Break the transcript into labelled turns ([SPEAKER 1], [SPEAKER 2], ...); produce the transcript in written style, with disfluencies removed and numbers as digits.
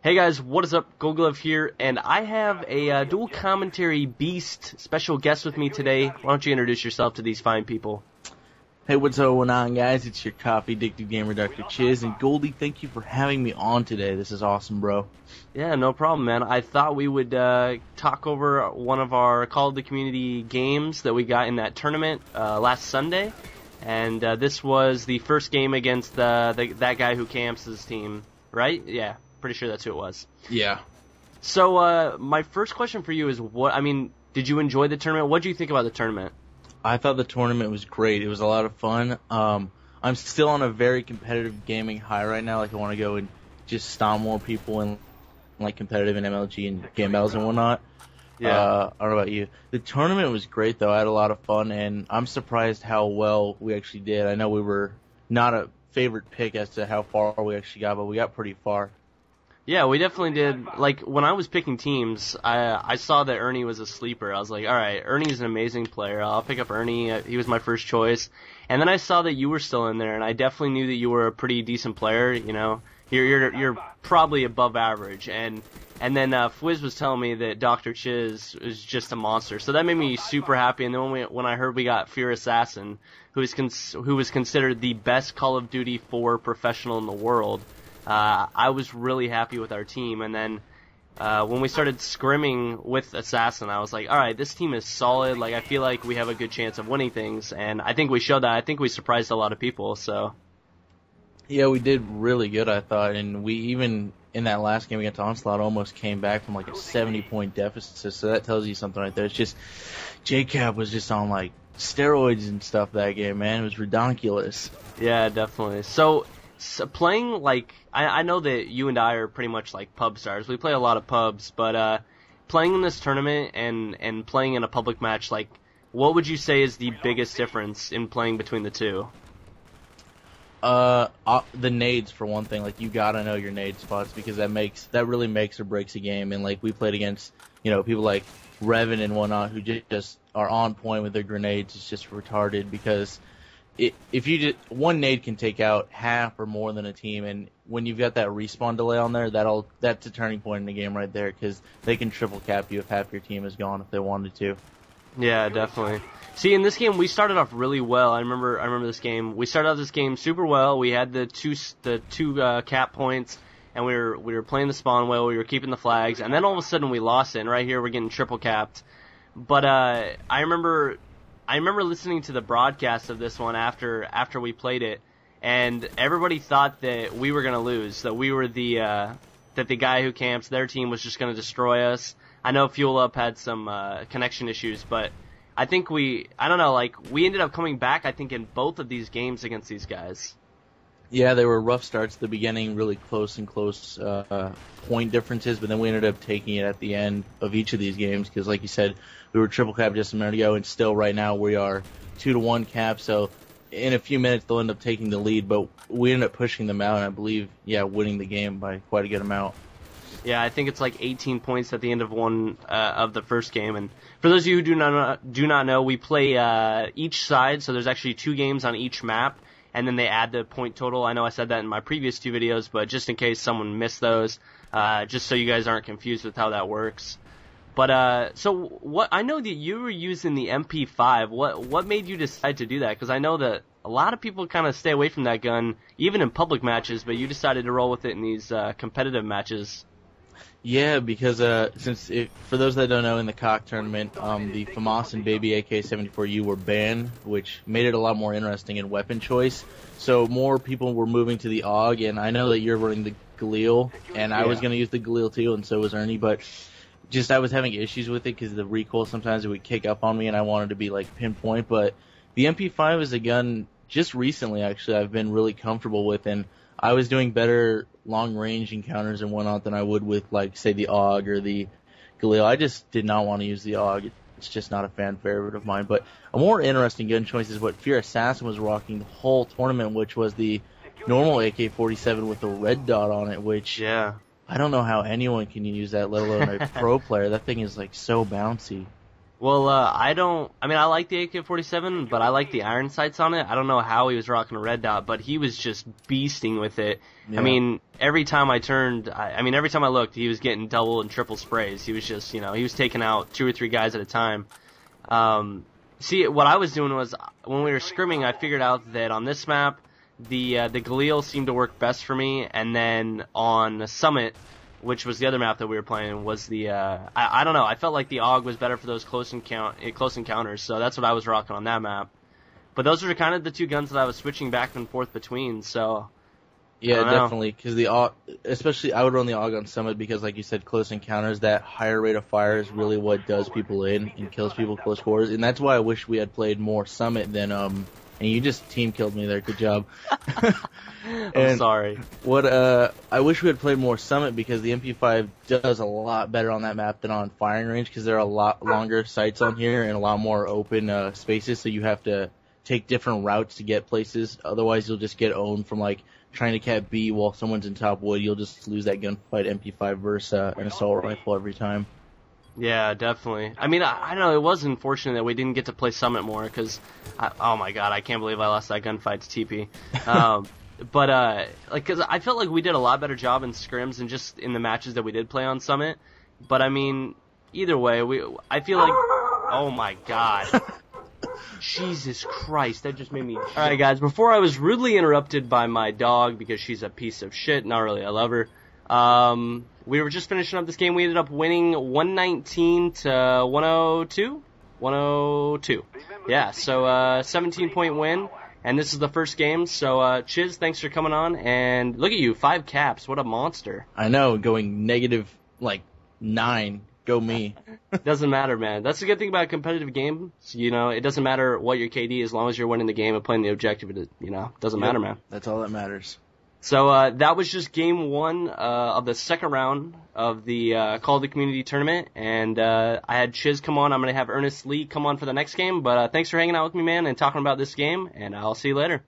[SPEAKER 1] Hey guys, what is up? Goldglove here, and I have a dual commentary beast special guest with me today. Why don't you introduce yourself to these fine people?
[SPEAKER 2] Hey, what's going on, guys? It's your coffee addicted gamer, DrChiz, and Goldie, thank you for having me on today. This is awesome, bro.
[SPEAKER 1] Yeah, no problem, man. I thought we would talk over one of our Call of the Community games that we got in that tournament last Sunday, and this was the first game against ThatGuyWhoCamps' team, right? Yeah. Pretty sure that's who it was.
[SPEAKER 2] Yeah.
[SPEAKER 1] So, my first question for you is, did you enjoy the tournament? What did you think about the tournament?
[SPEAKER 2] I thought the tournament was great. It was a lot of fun. I'm still on a very competitive gaming high right now. Like, I want to go and just stomp more people in, like, competitive in MLG and game battles and whatnot.
[SPEAKER 1] Yeah.
[SPEAKER 2] I don't know about you. The tournament was great, though. I had a lot of fun, and I'm surprised how well we actually did. I know we were not a favorite pick as to how far we actually got, but we got pretty far.
[SPEAKER 1] Yeah, we definitely did. Like, when I was picking teams, I saw that Ernie was a sleeper. I was like, alright, Ernie's an amazing player. I'll pick up Ernie. He was my first choice. And then I saw that you were still in there, and I definitely knew that you were a pretty decent player, you know. You're probably above average. And then Fwiz was telling me that DrChiz is just a monster. So that made me super happy. And then when I heard we got Fear Assassin, who was considered the best Call of Duty 4 professional in the world, I was really happy with our team, and then when we started scrimming with Assassin, I was like, alright, this team is solid, like, I feel like we have a good chance of winning things, and I think we showed that. I think we surprised a lot of people, so.
[SPEAKER 2] Yeah, we did really good, I thought, and we even, in that last game against Onslaught, almost came back from, like, a 70-point deficit, so that tells you something right there. It's just, JCap was just on, like, steroids and stuff that game, man. It was ridiculous.
[SPEAKER 1] Yeah, definitely. So playing, like, I know that you and I are pretty much like pub stars. We play a lot of pubs, but playing in this tournament and playing in a public match, like, what would you say is the biggest difference in playing between the two?
[SPEAKER 2] The nades, for one thing. Like, you gotta know your nade spots, because that really makes or breaks a game. And, like, we played against, you know, people like Revan and whatnot who just are on point with their grenades. It's just retarded, because if you just, one nade can take out half or more than a team, and when you've got that respawn delay on there, that's a turning point in the game right there, because they can triple cap you if half your team is gone if they wanted to.
[SPEAKER 1] Yeah, definitely. See, in this game, we started off really well. I remember this game. We started off this game super well. We had the two cap points, and we were playing the spawn well. We were keeping the flags, and then all of a sudden we lost it. And right here, we're getting triple capped. But I remember listening to the broadcast of this one after we played it, and everybody thought that we were gonna lose. That we were that the guy who camps, their team was just gonna destroy us. I know Fuel Up had some connection issues, but I think we ended up coming back, I think, in both of these games against these guys.
[SPEAKER 2] Yeah, they were rough starts at the beginning, really close point differences, but then we ended up taking it at the end of each of these games, because, like you said, we were triple cap just a minute ago, and still right now we are 2-1 cap, so in a few minutes they'll end up taking the lead, but we ended up pushing them out, and I believe, winning the game by quite a good amount.
[SPEAKER 1] Yeah, I think it's like 18 points at the end of one of the first game. And for those of you who do not know, we play each side, so there's actually 2 games on each map, and then they add the point total. I know I said that in my previous 2 videos, but just in case someone missed those, just so you guys aren't confused with how that works. But so I know that you were using the MP5. What made you decide to do that? Because I know that a lot of people kind of stay away from that gun, even in public matches, but you decided to roll with it in these competitive matches.
[SPEAKER 2] Yeah, because for those that don't know, in the COC tournament, the FAMAS and Baby AK-74U were banned, which made it a lot more interesting in weapon choice. So more people were moving to the AUG, and I know that you're running the Galil, and I was going to use the Galil too, and so was Ernie, but just I was having issues with it because the recoil sometimes it would kick up on me, and I wanted to be like pinpoint. But the MP5 is a gun just recently, actually, I've been really comfortable with, and I was doing better long-range encounters and whatnot than I would with, like, say, the AUG or the Galil. I just did not want to use the AUG. It's just not a fan favorite of mine. But a more interesting gun choice is what Fear Assassin was rocking the whole tournament, which was the normal AK-47 with a red dot on it, which I don't know how anyone can use that, let alone a pro player. That thing is, like, so bouncy.
[SPEAKER 1] Well, I like the AK-47, but I like the iron sights on it. I don't know how he was rocking a red dot, but he was just beasting with it.
[SPEAKER 2] Yeah.
[SPEAKER 1] I mean, every time I looked, he was getting double and triple sprays. He was just, he was taking out 2 or 3 guys at a time. See, what I was doing was, when we were scrimming, I figured out that on this map, the Galil seemed to work best for me, and then on Summit, which was the other map that we were playing, was the, I don't know, I felt like the AUG was better for those close encounters, so that's what I was rocking on that map. But those are kind of the 2 guns that I was switching back and forth between, so...
[SPEAKER 2] Yeah, definitely, because the AUG, especially I would run the AUG on Summit because, like you said, close encounters, that higher rate of fire is really what does people in and kills people close quarters, and that's why I wish we had played more Summit than, and you just team killed me there, good job.
[SPEAKER 1] I'm sorry.
[SPEAKER 2] I wish we had played more Summit because the MP5 does a lot better on that map than on firing range because there are a lot longer sights on here and a lot more open spaces, so you have to take different routes to get places. Otherwise, you'll just get owned from, like, trying to cap B while someone's in top wood. You'll just lose that gunfight MP5 versus an assault rifle every time.
[SPEAKER 1] Yeah, definitely. I mean, I know it was unfortunate that we didn't get to play Summit more because, oh my god, I can't believe I lost that gunfight to TP. But because I felt like we did a lot better job in scrims and just in the matches that we did play on Summit. But I mean, either way, I feel like, oh my god. Jesus Christ, that just made me... Alright guys, before I was rudely interrupted by my dog because she's a piece of shit, not really, I love her. We were just finishing up this game, we ended up winning 119 to 102? 102. Yeah, so 17-point win, and this is the first game, so Chiz, thanks for coming on, and look at you, 5 caps, what a monster.
[SPEAKER 2] I know, going negative, 9. Go me.
[SPEAKER 1] Doesn't matter, man. That's the good thing about a competitive game. It doesn't matter what your KD, as long as you're winning the game and playing the objective, it doesn't matter, man.
[SPEAKER 2] That's all that matters.
[SPEAKER 1] So, that was just game 1, of the second round of the, Call of the Community tournament, and, I had Chiz come on. I'm gonna have Ernest Lee come on for the next game, but, thanks for hanging out with me, man, and talking about this game, and I'll see you later.